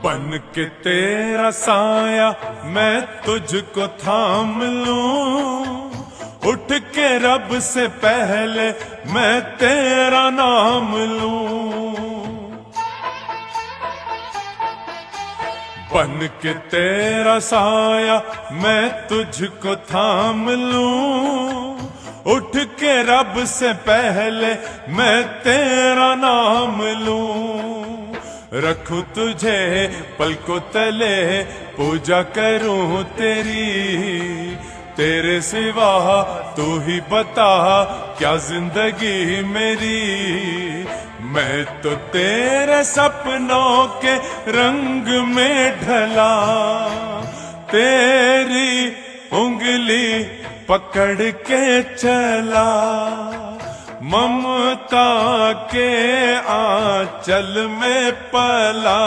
बन के तेरा साया मैं तुझको थाम लूं, उठ के रब से पहले मैं तेरा नाम लूं। बन के तेरा साया मैं तुझको थाम लूं, उठ के रब से पहले मैं तेरा नाम लूं। रखूं तुझे पलकों तले, पूजा करूं तेरी, तेरे सिवा तू ही बता क्या जिंदगी मेरी। मैं तो तेरे सपनों के रंग में ढला, तेरी उंगली पकड़ के चला, ममता के आंचल में पला।